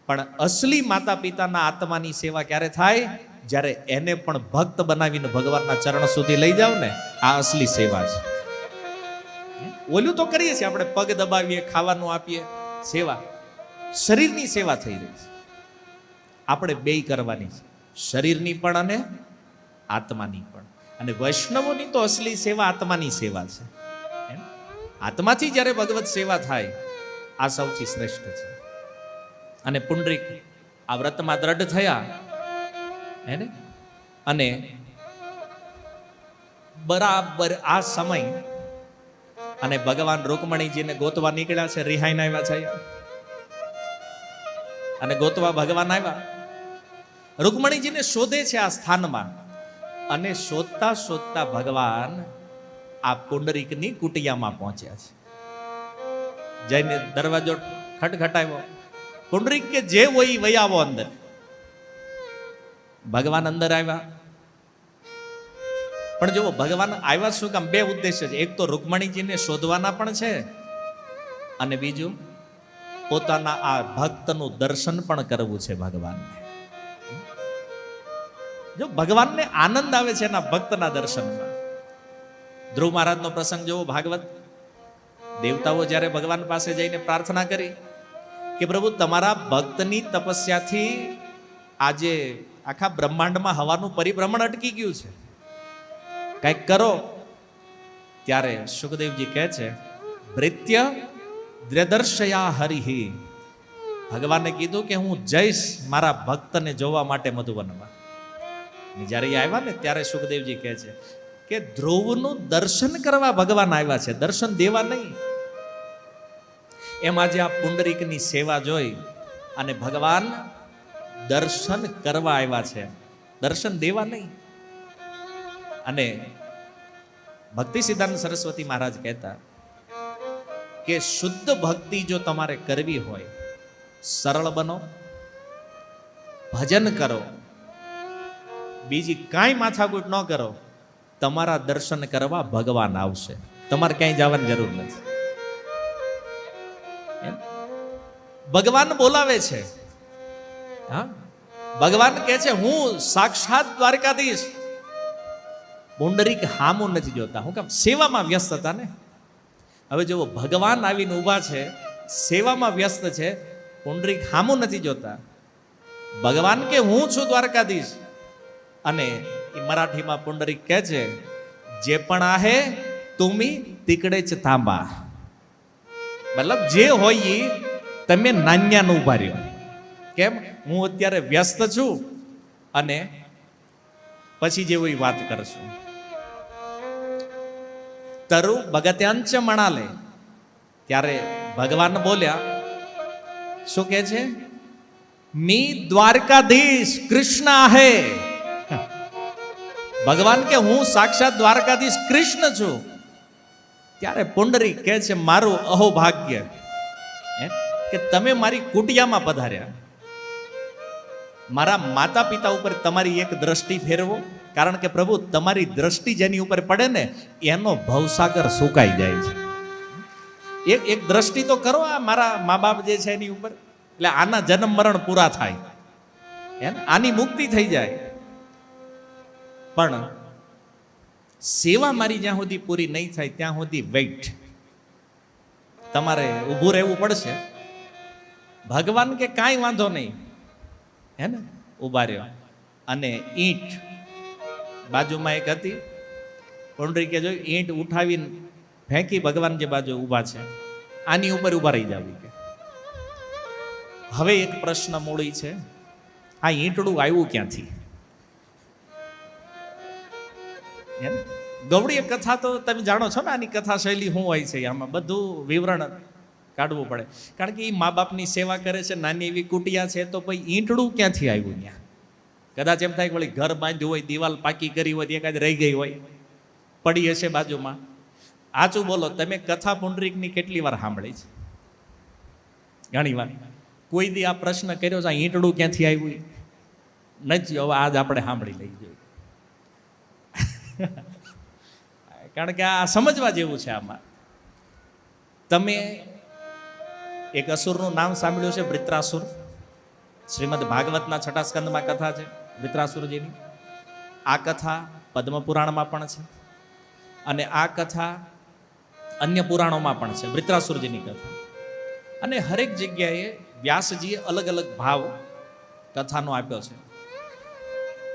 પણ અસલી માતા પિતાના આત્માની સેવા ક્યારે થાય? જ્યારે એને પણ ભક્ત બનાવીને ભગવાનના ચરણ સુધી લઈ જાવ ને, આ અસલી સેવા છે. ઓલું તો કરીએ છીએ આપણે, પગ દબાવીએ, ખાવાનું આપીએ, સેવા. શરીરની સેવા થઈ રહી છે. આપણે બેય કરવાની છે, શરીરની પણ અને આત્માની પણ. અને વૈષ્ણવોની તો અસલી સેવા આત્માની સેવા છે. આત્માથી જ્યારે ભગવત સેવા થાય, આ સૌથી શ્રેષ્ઠ છે. અને પુંડરીક આ વ્રતમાં દ્રઢ થયા હે ને, અને બરાબર આ સમય અને ભગવાન રૂકમણીજીને ગોતવા નીકળ્યા છે, રિહાઈને આવ્યા છે અને ગોતવા ભગવાન આવ્યા. રૂકમણીજીને શોધે છે આ સ્થાનમાં, અને શોધતા શોધતા ભગવાન આ પુંડરીકની કુટિયામાં પહોંચ્યા છે. જઈને દરવાજો ખટખટાવ્યો. પુંડરીક કે જે હોય વહી આવો અંદર. ભગવાન અંદર આવ્યા. પણ જો ભગવાન આવ્યા શું કામ? બે ઉદ્દેશ્ય છે. એક તો રૂકમણીજીને શોધવાના પણ છે, અને બીજું પોતાના આ ભક્તનું દર્શન પણ કરવું છે ભગવાનને. જો ભગવાનને આનંદ આવે છે એના ભક્તના દર્શનમાં. ધ્રુવ મહારાજનો પ્રસંગ જોવો, ભાગવત. દેવતાઓ જ્યારે ભગવાન પાસે જઈને પ્રાર્થના કરી કે પ્રભુ તમારા ભક્તની તપસ્યાથી આજે આખા બ્રહ્માંડમાં હવાનું પરિભ્રમણ અટકી ગયું છે, કંઈક કરો. ત્યારે સુખદેવજી કહે છે, ભૃત્ય દ્રદર્શયા હરિહિ. ભગવાને કીધું કે હું જઈશ મારા ભક્તને જોવા માટે મધુવનમાં. જ્યારે એ આવ્યા ને ત્યારે સુખદેવજી કહે છે કે ધ્રુવનું દર્શન કરવા ભગવાન આવ્યા છે, દર્શન દેવા નહીં. એમ આજે આ પુંડરીકની સેવા જોઈ અને ભગવાન દર્શન કરવા આવ્યા છે, દર્શન દેવા નહીં. અને ભક્તિ સિદ્ધાંત સરસ્વતી મહારાજ કહેતા કે શુદ્ધ ભક્તિ જો તમારે કરવી હોય, સરળ બનો, ભજન કરો, બીજી કાંઈ માથાકૂટ ન કરો. તમારા દર્શન કરવા ભગવાન આવશે, તમારે ક્યાંય જવાની જરૂર નથી. ભગવાન બોલાવે છે. હા, ભગવાન કહે છે હું સાક્ષાત દ્વારકાધીશ. પુંડરીક હામું નથી જોતા. હું કામ? સેવામાં વ્યસ્ત હતા ને. હવે જો ભગવાન આવીને ઊભા છે, સેવામાં વ્યસ્ત છે, પુંડરીક હામું નથી જોતા. ભગવાન કે હું છું દ્વારકાધીશ. અને એ મરાઠીમાં પુંડરીક કહે છે, જે પણ આહે તુમી તીકડે જ તાંબા. મતલબ જે હોય તમે નાન્યાનું ઉભા રહ્યો. કેમ? હું અત્યારે વ્યસ્ત છું, અને પછી જેવું એ વાત કરશું. તરુ ભગત્યાંચ મણાલે. ત્યારે ભગવાન બોલ્યા, શું કહે છે? મી દ્વારકાધીશ કૃષ્ણ આહે. ભગવાન કે હું સાક્ષાત દ્વારકાધીશ કૃષ્ણ છું. ત્યારે પુંડરીક કહે છે, મારું અહોભાગ્ય કે તમે મારી કુટિયામાં પધાર્યા. મારા માતા પિતા ઉપર તમારી એક દ્રષ્ટિ ફેરવો, કારણ કે પ્રભુ તમારી દ્રષ્ટિ જેની ઉપર પડે ને એનો ભવસાગર સુકાઈ જાય છે. એક દ્રષ્ટિ તો કરો આ મારા મા બાપ જે છે એની ઉપર, એટલે આના જન્મ મરણ પૂરા થાય, આની મુક્તિ થઈ જાય. પણ સેવા મારી જ્યાં સુધી પૂરી નહીં થાય ત્યાં સુધી વેઇટ, તમારે ઊભું રહેવું પડશે. ભગવાન કે કાંઈ વાંધો નહીં, હે ને, ઊભા રહ્યો. અને ઈંટ બાજુમાં એક હતી, પુંડરીકે જોયું, ઈંટ ઉઠાવીને ફેંકી ભગવાન જે બાજુ ઊભા છે આની ઉપર ઊભા રહી જાવ કે. હવે એક પ્રશ્ન મૂળી છે, આ ઈંટડું આવ્યું ક્યાંથી? ગૌડી કથા તો તમે જાણો છો ને, આની કથા શૈલી શું હોય છે, આમાં બધું વિવરણ કાઢવું પડે. કારણ કે એ મા બાપની સેવા કરે છે, નાની એવી કુટિયા છે, તો ભાઈ ઈંટડું ક્યાંથી આવ્યું ત્યાં? કદાચ એમ થાય કે વળી ઘર બાંધ્યું હોય, દિવાલ પાકી કરી હોય, એકાદ રહી ગઈ હોય, પડી હશે બાજુમાં. આચું બોલો, તમે કથા પુંડરીકની કેટલી વાર સાંભળી છે? ઘણી વાર. કોઈ દી આ પ્રશ્ન કર્યો છે, આ ઈંટડું ક્યાંથી આવ્યું? નથી. હવે આજ આપણે સાંભળી લઈ જોઈએ. કારણ કે આ સમજવા જેવું છે. આમાં તમે એક અસુરનું નામ સાંભળ્યું છે, વૃત્રાસુર. શ્રીમદ ભાગવતના 6 સ્કંદમાં કથા છે વૃત્રાસુરજીની. આ કથા પદ્મપુરાણમાં પણ છે અને આ કથા અન્ય પુરાણોમાં પણ છે, વૃત્રાસુરજીની કથા. અને હરેક જગ્યાએ વ્યાસજીએ અલગ અલગ ભાવ કથાનો આપ્યો છે.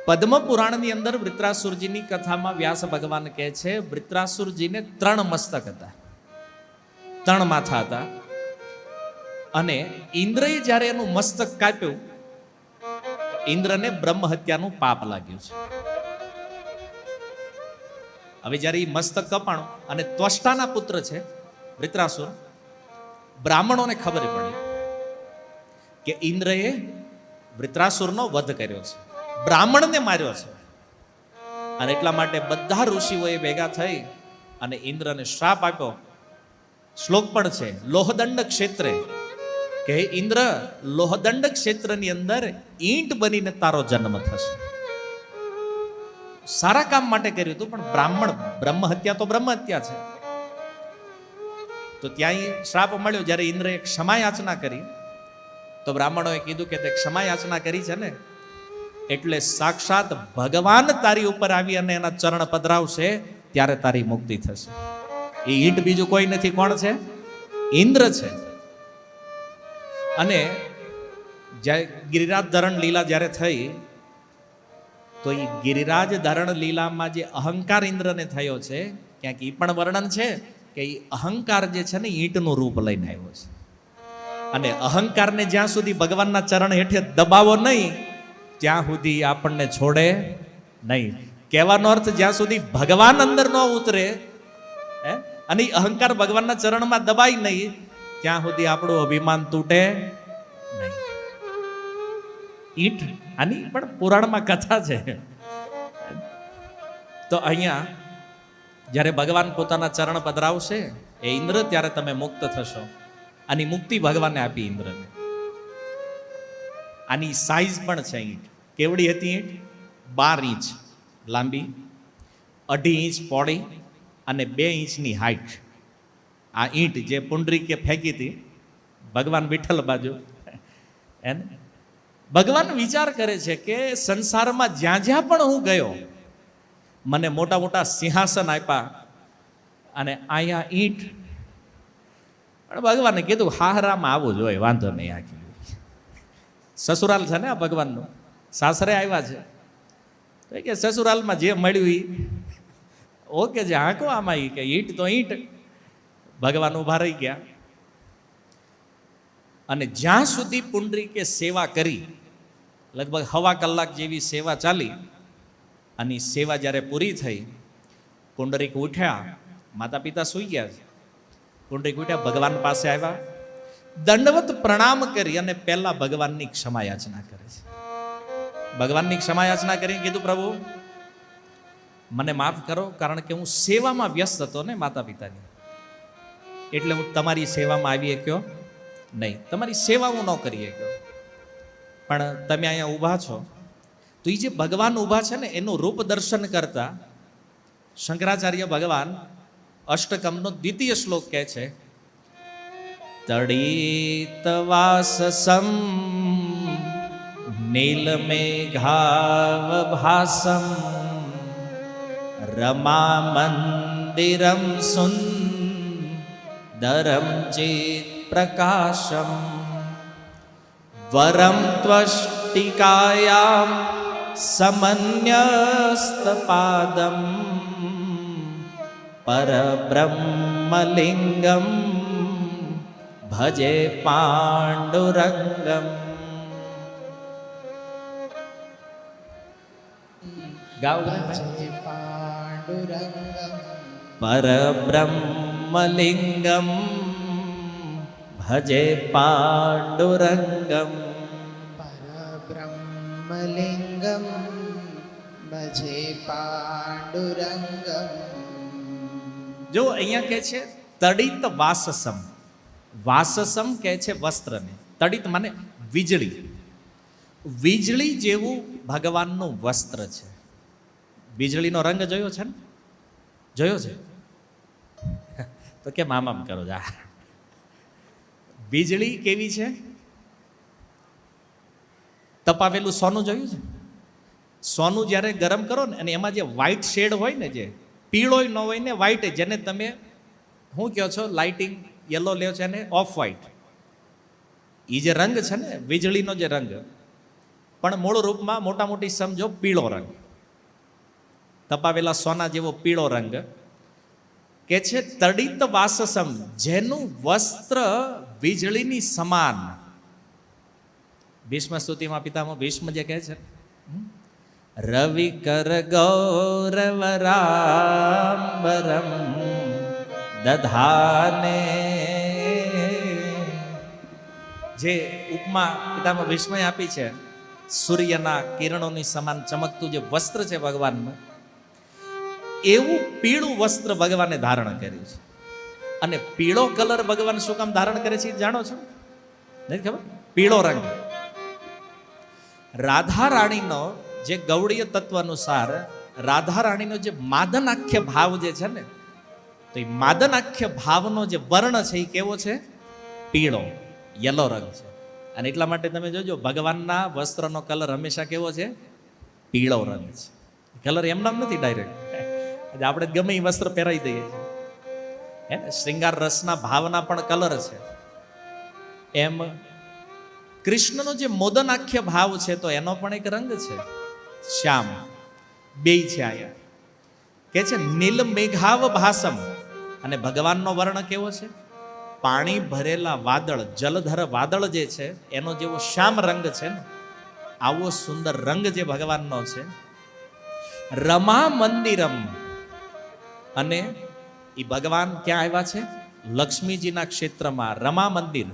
પદ્મપુરાણની અંદર વૃત્રાસુરજીની કથામાં વ્યાસ ભગવાન કહે છે, વૃત્રાસુરજીને 3 મસ્તક હતા, 3 માથા હતા. અને ઇન્દ્રએ જ્યારે એનું મસ્તક કાપ્યું, ઇન્દ્રને બ્રહ્મ હત્યાનું પાપ લાગ્યું છે. હવે જ્યારે એ મસ્તક કપાણું અને ત્વષ્ટાના પુત્ર છે વૃત્રાસુર, બ્રાહ્મણોને ખબર પડી કે ઇન્દ્રએ વૃત્રાસુરનો વધ કર્યો છે, બ્રાહ્મણને માર્યો છે. અને એટલા માટે બધા ઋષિઓએ ભેગા થઈ અને ઇન્દ્રને શ્રાપ આપ્યો. શ્લોક પણ છે, લોહદંડ ક્ષેત્રે, કે ઇન્દ્ર, લોહદંડ ક્ષેત્રની અંદર ઈંટ બનીને તારો જન્મ થશે. સારા કામ માટે કર્યું હતું, પણ બ્રાહ્મણ, બ્રહ્મ હત્યા તો બ્રહ્મ હત્યા છે. તો ત્યાં શ્રાપ મળ્યો. જ્યારે ઇન્દ્રએ ક્ષમા યાચના કરી તો બ્રાહ્મણોએ કીધું કે તે ક્ષમા યાચના કરી છે ને, એટલે સાક્ષાત ભગવાન તારી ઉપર આવી અને એના ચરણ પધરાવશે, ત્યારે તારી મુક્તિ થશે. એ ઈંટ બીજું કોઈ નથી. કોણ છે? ઇન્દ્ર છે. અને ગિરિરાજ ધરણ લીલા જ્યારે થઈ, તો એ ગિરિરાજ ધરણ લીલામાં જે અહંકાર ઇન્દ્રને થયો છે, ક્યાંક એ પણ વર્ણન છે કે એ અહંકાર જે છે ને ઈંટનું રૂપ લઈને આવ્યો છે. અને અહંકારને જ્યાં સુધી ભગવાનના ચરણ હેઠે દબાવો નહીં, ત્યાં સુધી આપણને છોડે નહીં. કહેવાનો અર્થ, જ્યાં સુધી ભગવાન અંદર ન ઉતરે અને અહંકાર ભગવાનના ચરણમાં દબાય નહીં, ત્યાં સુધી આપણું અભિમાન તૂટે નહીં. ઈંટ આની પણ પુરાણમાં કથા છે. તો અહીંયા જ્યારે ભગવાન પોતાના ચરણ પધરાવશે એ ઇન્દ્ર, ત્યારે તમે મુક્ત થશો. આની મુક્તિ ભગવાને આપી ઇન્દ્રને. આની સાઈઝ પણ છે ઈંટ. કેવડી હતી ઈંટ? 12 ઇંચ લાંબી, 2.5 ઇંચ પહોળી અને 2 ઇંચની હાઈટ. આ ઈંટ જે પુંડરીકે ફેંકી હતી ભગવાન વિઠ્ઠલ બાજુ, એને ભગવાન વિચાર કરે છે કે સંસારમાં જ્યાં જ્યાં પણ હું ગયો, મને મોટા મોટા સિંહાસન આપ્યા અને અહીંયા ઈંટ. પણ ભગવાને કીધું હાહરામાં આવું જોઈએ, વાંધો નહીં. આખી સસુરાલ છે ને આ ભગવાનનું, સાસરે આવ્યા છે તો કે સસુરાલમાં જે મળ્યું એ ઓકે છે. હાંકો આમાં કે ઈંટ તો ઈંટ. ભગવાન ઉભા રહી ગયા અને જ્યાં સુધી પુંડરીકે સેવા કરી, લગભગ 1/2 કલાક જેવી સેવા ચાલી. અને સેવા જ્યારે પૂરી થઈ, પુંડરીક ઉઠ્યા, માતા પિતા સૂઈ ગયા છે. પુંડરીક ઉઠ્યા, ભગવાન પાસે આવ્યા, દંડવત પ્રણામ કરી અને પહેલા ભગવાનની ક્ષમા યાચના કરે છે. ભગવાનની ક્ષમા યાચના કરી, કીધું પ્રભુ મને માફ કરો, કારણ કે હું સેવામાં વ્યસ્ત હતો ને માતા પિતાની, એટલે હું તમારી સેવામાં આવી શક્યો નહીં, તમારી સેવા હું ન કરી શક્યો. પણ તમે અહીંયા ઊભા છો, તો એ જે ભગવાન ઊભા છે ને એનું રૂપ દર્શન કરતા શંકરાચાર્ય ભગવાન અષ્ટકમનો 2ય શ્લોક કહે છે, તડિત વાસસમ નીલમેઘાવ ભાસમ રમા મંદિરમ સુંદરમ ચિત પ્રકાશમ વરમ ત્વષ્ટિકાયામ સમન્યસ્તપાદમ પરબ્રહ્મલિંગમ ભજે પાંડુરંગમ. ગાઓ પરબ્રહ્મલિંગમ ભજે પાંડુરંગમ. પરબ્રહ્મલિંગમ ભજે પાંડુરંગમ. જો અહીંયા કહે છે તડિત વાસસમ. વાસસમ કહે છે વસ્ત્રને. તડિત માને વીજળી. વીજળી જેવું ભગવાનનું વસ્ત્ર છે. વીજળીનો રંગ જોયો છે ને? જોયો છે તો કેમ આમ આમ કરો જા. વીજળી કેવી છે? તપાવેલું સોનું જોયું છે? સોનું જ્યારે ગરમ કરો ને અને એમાં જે વ્હાઇટ શેડ હોય ને, જે પીળોય ન હોય ને વ્હાઇટ, જેને તમે શું કહો છો, લાઇટિંગ યલો લ્યો છે ને ઓફ વ્હાઇટ, એ જે રંગ છે ને વીજળીનો જે રંગ, પણ મૂળ રૂપમાં મોટા મોટી સમજો પીળો રંગ, તપાવેલા સોના જેવો પીળો રંગ કે છે. તડિત વાસસમ, જેનું વસ્ત્ર વીજળીની સમાન. ભીષ્મ સ્તુતિમાં પિતામહ ભીષ્મ જે કહે છે, રવિ કર ગૌરવરાંબરમ દધાને, જે ઉપમા પિતામહ ભીષ્મએ આપી છે, સૂર્યના કિરણોની સમાન ચમકતું જે વસ્ત્ર છે ભગવાનનું, એવું પીળું વસ્ત્ર ભગવાને ધારણ કર્યું છે. અને પીળો કલર ભગવાન શું કામ ધારણ કરે છે જાણો છો? નથી ખબર? પીળો રંગ રાધા રાણીનો, જે ગૌડીય તત્વ અનુસાર રાધા રાણીનો જે માદનાખ્ય ભાવ જે છે ને, તો એ માદનાખ્ય ભાવનો જે વર્ણ છે એ કેવો છે? પીળો, યલો રંગ છે. અને એટલા માટે તમે જોજો ભગવાનના વસ્ત્રનો કલર હંમેશા કેવો છે? પીળો રંગ છે. કલર એમ નામ નથી ડાયરેક્ટ, આપણે ગમે એ વસ્ત્ર પહેરાવી દઈએ છીએ, હે ને? શ્રૃંગાર રસના ભાવના પણ કલર છે. એમ કૃષ્ણનો જે મોદનાખ્ય ભાવ છે તો એનો પણ એક રંગ છે શ્યામ. બેય છે આયા કે છે નીલ મેઘાવ ભાસમ. અને ભગવાનનો વર્ણ કેવો છે? પાણી ભરેલા વાદળ, જલધર વાદળ જે છે એનો જેવો શ્યામ રંગ છે ને, આવો સુંદર રંગ જે ભગવાનનો છે. રમા મંદિરમ, અને એ ભગવાન ક્યાં આવ્યા છે? લક્ષ્મીજીના ક્ષેત્રમાં. રમા મંદિર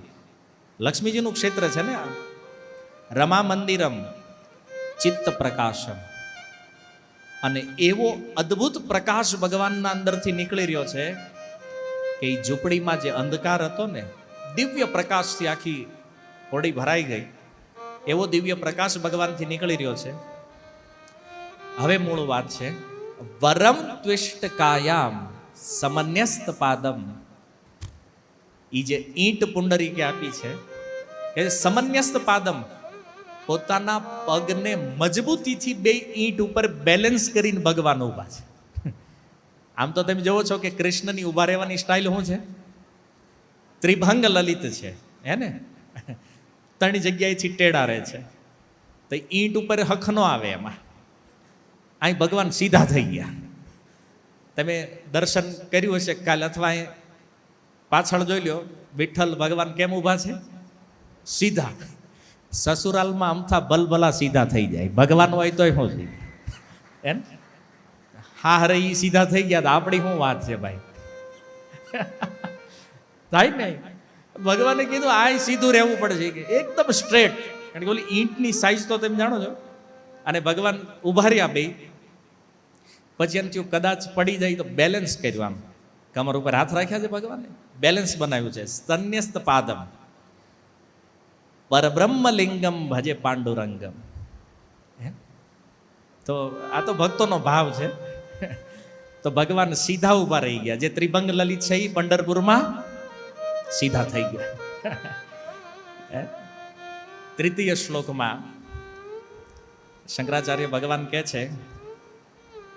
લક્ષ્મીજીનું ક્ષેત્ર છે ને આ. રમા મંદિરમ ચિત્ત પ્રકાશમ, અને એવો અદ્ભુત પ્રકાશ ભગવાનના અંદરથી નીકળી રહ્યો છે કે એ ઝૂંપડીમાં જે અંધકાર હતો ને, દિવ્ય પ્રકાશથી આખી હોડી ભરાઈ ગઈ. એવો દિવ્ય પ્રકાશ ભગવાનથી નીકળી રહ્યો છે. હવે મૂળ વાત છે, વરમ ત્વિષ્ટ કાયામ સમન્યસ્ત પાદમ. એ જે ઈંટ પુંડરીકે આપી છે કે સમન્યસ્ત પાદમ, પોતાના પગને મજબૂતીથી બે ઈંટ ઉપર બેલેન્સ કરીને ભગવાન ઊભા છે. આમ તો તમે જોવો છો કે કૃષ્ણની ઊભા રહેવાની સ્ટાઇલ શું છે? ત્રિભંગ લલિત છે, હે ને? ત્રણ જગ્યાએથી ટેડા રહે છે, તો ઈંટ ઉપર હખ ન આવે એમાં. અહીં ભગવાન સીધા થઈ ગયા. તમે દર્શન કર્યું હશે કાલે, અથવા અહીં પાછળ જોઈ લો, વિઠ્ઠલ ભગવાન કેમ ઊભા છે? સીધા. સસુરાલમાં અમથા બલબલા સીધા થઈ જાય, ભગવાન હોય તોય શું થઈ જાય? એમ હા, હરે ઈ સીધા થઈ ગયા, આપણી શું વાત છે ભાઈ? થાય ને, ભગવાને કીધું આ સીધું રહેવું પડે છે, એકદમ સ્ટ્રેટ. કારણ કે ઓલી ઈંટની સાઈઝ તો તમે જાણો છો. અને ભગવાન ઉભા રહ્યા બે, પછી એમ થયું કદાચ પડી જાય તો બેલેન્સ કર્યું, આમ કમર ઉપર હાથ રાખ્યા છે ભગવાને, બેલેન્સ બનાવ્યું છે. સ્તન્યસ્ત પાદમ પરબ્રહ્મલિંગમ ભજે પાંડુરંગમ. તો આ તો ભક્તોનો ભાવ છે. તો ભગવાન સીધા ઉભા રહી ગયા. જે ત્રિભંગ લલિત છે એ પંઢરપુરમાં સીધા થઈ ગયા. તૃતીય શ્લોકમાં શંકરાચાર્ય ભગવાન કહે છે,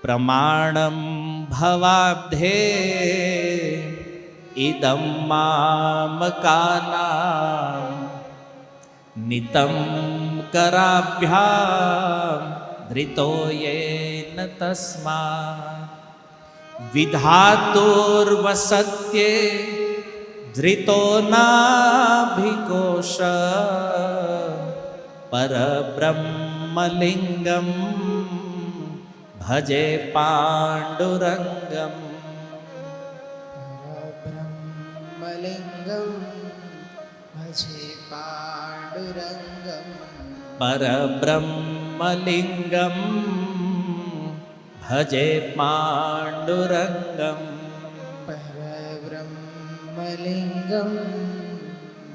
પ્રમાણમ ભવાબ્ધે ઇદમ મામકાના નિતમ કરાભ્યામ ધૃતો યેન તસ્મા વિધાતુર્વસત્યે ધૃતો નાભિકોશ પરબ્રહ્મલિંગમ ભજે પાંડુરંગમ. પરબ્રહ્મલિંગમ ભજે પાંડુરંગમ. પરબ્રહ્મલિંગમ ભજે પાંડુરંગમ. પરબ્રહ્મલિંગમ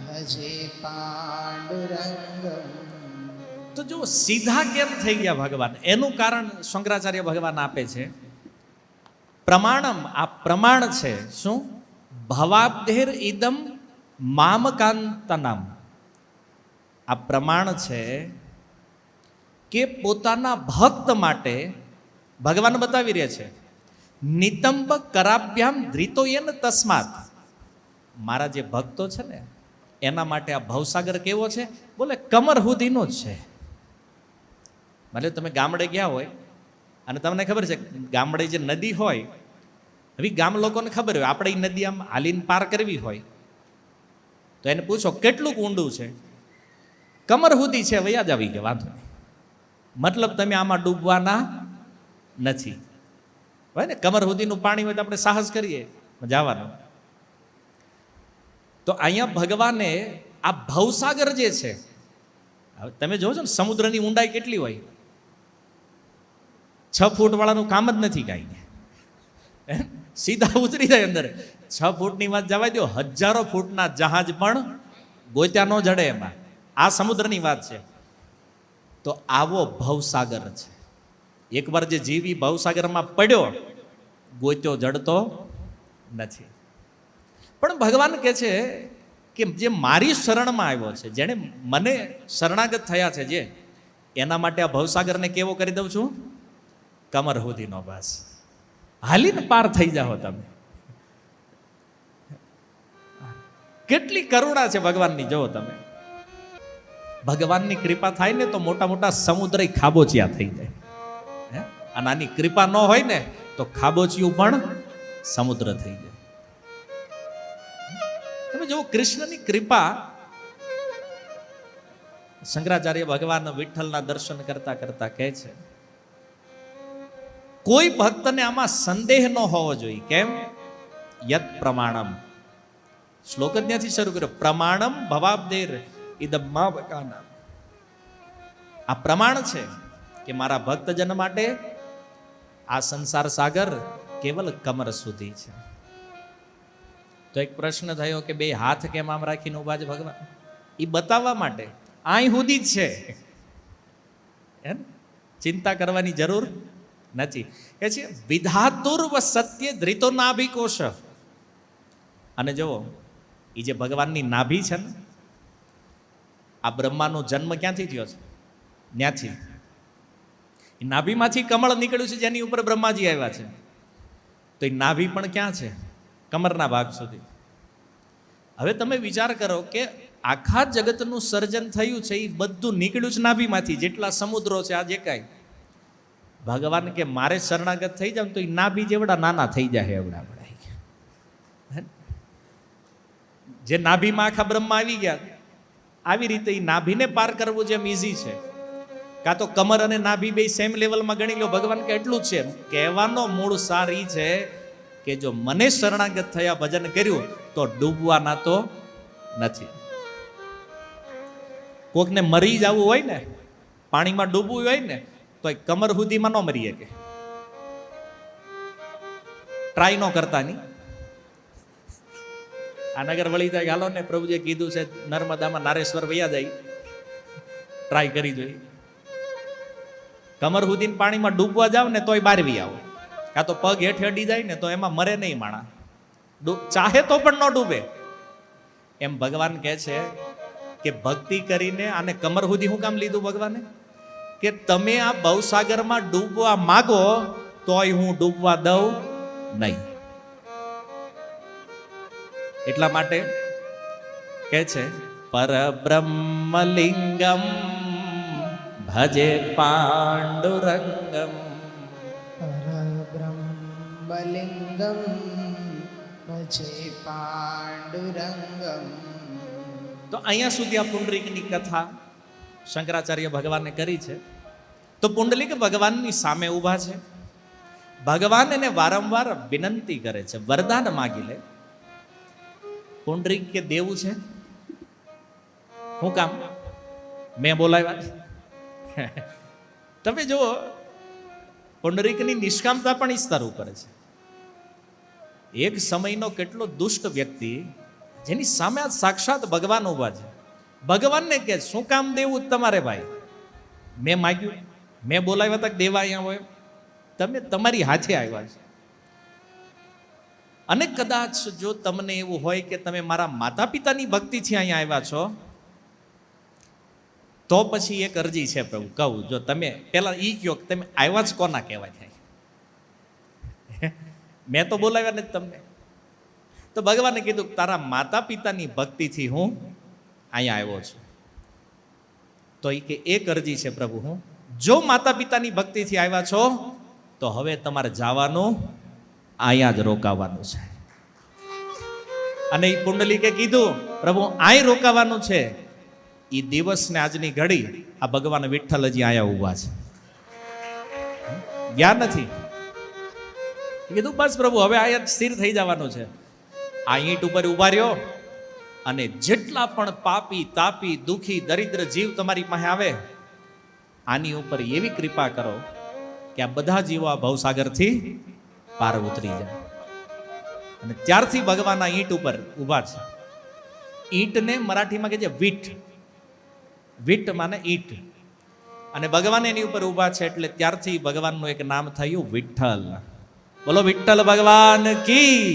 ભજે પાંડુરંગમ. તો જો સીધા કેમ થઈ ગયા ભગવાન, એનું કારણ શંકરાચાર્ય ભગવાન આપે છે. પ્રમાણમ, આ પ્રમાણ છે. શું? ભવાબ્ધેર ઇદમ મામકાંતનામ આ પ્રમાણ છે કે પોતાના ભક્ત માટે ભગવાન બતાવી રહ્યા છે, નિતંબ કરાભ્યામ ધૃતોયેન તસ્માત, મારા જે ભક્તો છે ને એના માટે આ ભવસાગર કેવો છે, બોલે કમર સુધીનો જ છે. ભલે તમે ગામડે ગયા હોય અને તમને ખબર છે ગામડે જે નદી હોય, હવે ગામ લોકોને ખબર હોય આપણે એ નદી આમ હાલીને પાર કરવી હોય તો એને પૂછો કેટલું ઊંડું છે, કમર સુધી છે, વયા જ આવી ગયા, વાંધો નહીં, મતલબ તમે આમાં ડૂબવાના નથી. હોય ને કમર સુધીનું પાણી હોય તો આપણે સાહસ કરીએ જવાનું. તો અહીંયા ભગવાને આ ભવસાગર જે છે, હવે તમે જોવો છો ને સમુદ્રની ઊંડાઈ કેટલી હોય, 6 ફૂટ વાળાનું કામ જ નથી કાંઈ, સીધા ઉતરી જાય અંદર. 6 ફૂટની વાત જવા દો, હજારો ફૂટના જહાજ પણ ગોત્યા ન જડે એમાં. આ સમુદ્રની વાત છે. તો આવો ભવસાગર છે. એકવાર જે જીવી ભવસાગરમાં પડ્યો, ગોત્યો જડતો નથી. પણ ભગવાન કહે છે કે જે મારી શરણમાં આવ્યો છે, જેણે મને શરણાગત થયા છે, જે એના માટે આ ભવસાગરને કેવો કરી દઉં છું, કમર સુધીનો, બસ હાલીને પાર થઈ જાઓ તમે. કેટલી કરુણા છે ભગવાનની, જુઓ તમે. ભગવાનની કૃપા થાય ને તો મોટા મોટા સમુદ્ર ખાબોચિયા થઈ જાય. અને આની કૃપા ન હોય ને તો ખાબોચિયું પણ સમુદ્ર થઈ જાય. તમે જુઓ કૃષ્ણની કૃપા, શંકરાચાર્ય ભગવાન વિઠ્ઠલના દર્શન કરતા કરતા કહે છે, કોઈ ભક્તને આમાં સંદેહ ન હોવો જોઈએ. કેમ? યત પ્રમાણમ, શ્લોક જ ત્યાંથી શરૂ કર્યો, પ્રમાણમ ભવાબ્દેર ઇદમ્મા વકાના. આ પ્રમાણ છે કે મારા ભક્તજન માટે આ સંસાર સાગર કેવલ કમર સુધી છે. તો એક પ્રશ્ન થયો કે બે હાથ કેમ આમ રાખીને ઉભા છે ભગવાન? એ બતાવવા માટે, અહીં સુધી જ છે, ચિંતા કરવાની જરૂર નથી. કે છે વિધાતુર્વ સત્ય ધૃતો નાભિકોશ. અને જુઓ એ જે ભગવાનની નાભી છે ને, આ બ્રહ્માનો જન્મ ક્યાંથી થયો છે? ત્યાંથી. એ નાભીમાંથી કમળ નીકળ્યું છે જેની ઉપર બ્રહ્માજી આવ્યા છે. તો એ નાભી પણ ક્યાં છે? કમરના ભાગ સુધી. હવે તમે વિચાર કરો કે આખા જગતનું સર્જન થયું છે એ બધું નીકળ્યું છે નાભીમાંથી. જેટલા સમુદ્રો છે, આ જે કાંઈ, ભગવાન કે મારે શરણાગત થઈ જાવ તો એ નાભી જેવડા નાના થઈ જાય એવડા બધા. જે નાભીમાં આખા બ્રહ્મા આવી ગયા, આવી રીતે એ નાભીને પાર કરવું જેમ ઈઝી છે, કાં તો કમર અને નાભી બે સેમ લેવલમાં ગણી લો. ભગવાન કે એટલું જ છે. કહેવાનો મૂળ સાર એ છે કે જો મને શરણાગત થયા, ભજન કર્યું, તો ડૂબવાના તો નથી. કોકને મરી જવું હોય ને, પાણીમાં ડૂબવું હોય ને, તો એ કમર સુધીમાં ન મરી શકે. ટ્રાય ન કરતા નહીં. આ નગર વળી જાય, હાલો ને પ્રભુજીએ કીધું છે નર્મદામાં નારેશ્વર વૈયા જાય, ટ્રાય કરી જોઈએ. કમર સુધીને પાણીમાં ડૂબવા જાવ ને તોય બારવી આવો, કાં તો પગ હેઠે અડી જાય ને તો એમાં મરે નહીં માણા, ચાહે તો પણ ન ડૂબે. એમ ભગવાન કહે છે કે ભક્તિ કરીને આને કમર સુધી હું કામ લીધું ભગવાને? કે તમે આ ભવસાગરમાં ડૂબવા માગો તોય હું ડૂબવા દઉં નહીં. એટલા માટે કહે છે પરબ્રહ્મલિંગમ ભજે પાંડુરંગમ. પરબ્રહ્મલિંગમ ભજે પાંડુરંગમ. તો અહીંયા સુધી આ પુંડરીકની કથા શંકરાચાર્ય ભગવાને કરી છે. તો પુંડલિક ભગવાનની સામે ઊભા છે. ભગવાન એને વારંવાર વિનંતી કરે છે, વરદાન માગી લે. પુંડરીક કે દેવું છે, હું કામ મેં બોલાવ્યા? તમે જુઓ પુંડરીકની નિષ્કામતા પણ ઇસ્તર ઉપર છે. એક સમયનો કેટલો દુષ્ટ વ્યક્તિ જેની સામે આ સાક્ષાત ભગવાન ઊભા છે. ભગવાનને કે શું કામ દેવું તમારે ભાઈ? મેં માગ્યું, મેં બોલાવ્યા તક દેવા અહીંયા હોય, તમે તમારી હાથે આવ્યા છે. અને કદાચ જો તમને એવું હોય કે તમે મારા માતા પિતાની ભક્તિથી અહીંયા આવ્યા છો, તો પછી એક અરજી છે પ્રભુ, કહું જો તમે પેલા ઈ કહો કે તમે આવ્યા જ કોના કહેવાય થાય. મેં તો બોલાવ્યા નથી તમને. તો ભગવાને કીધું તારા માતા પિતાની ભક્તિથી હું અહીંયા આવ્યો છું. તો એ કે એક અરજી છે પ્રભુ, હું જો માતા પિતાની ભક્તિથી આવ્યા છો તો હવે તમારે જવાનું અહીંયા જ રોકાવાનું છે. અને એ પુંડલીકે કીધું પ્રભુ અહીં રોકાવાનું છે. એ દિવસ ને આજની ઘડી આ ભગવાન વિઠ્ઠલ હજી અહીંયા ઊભા છે, ગયા નથી. કીધું બસ પ્રભુ હવે અહીંયા સ્થિર થઈ જવાનું છે. આ ઈંટ ઉપર ઉભા રહ્યો અને જેટલા પણ પાપી તાપી દુખી દરિદ્ર જીવ તમારી પાસે આવે, આની ઉપર એવી કૃપા કરો કે આ બધા જીવો આ ભવસાગરથી પાર ઉતરી જાય. અને ત્યારથી ભગવાન આ ઈંટ ઉપર ઊભા છે. ઈંટને મરાઠીમાં કહે છે વીટ. વીટ માને ઈંટ. અને ભગવાન એની ઉપર ઊભા છે એટલે ત્યારથી ભગવાનનું એક નામ થયું વિઠ્ઠલ. બોલો વિઠ્ઠલ ભગવાન કી.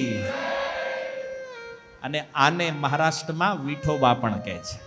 અને આને મહારાષ્ટ્રમાં વિઠોબા પણ કહે છે.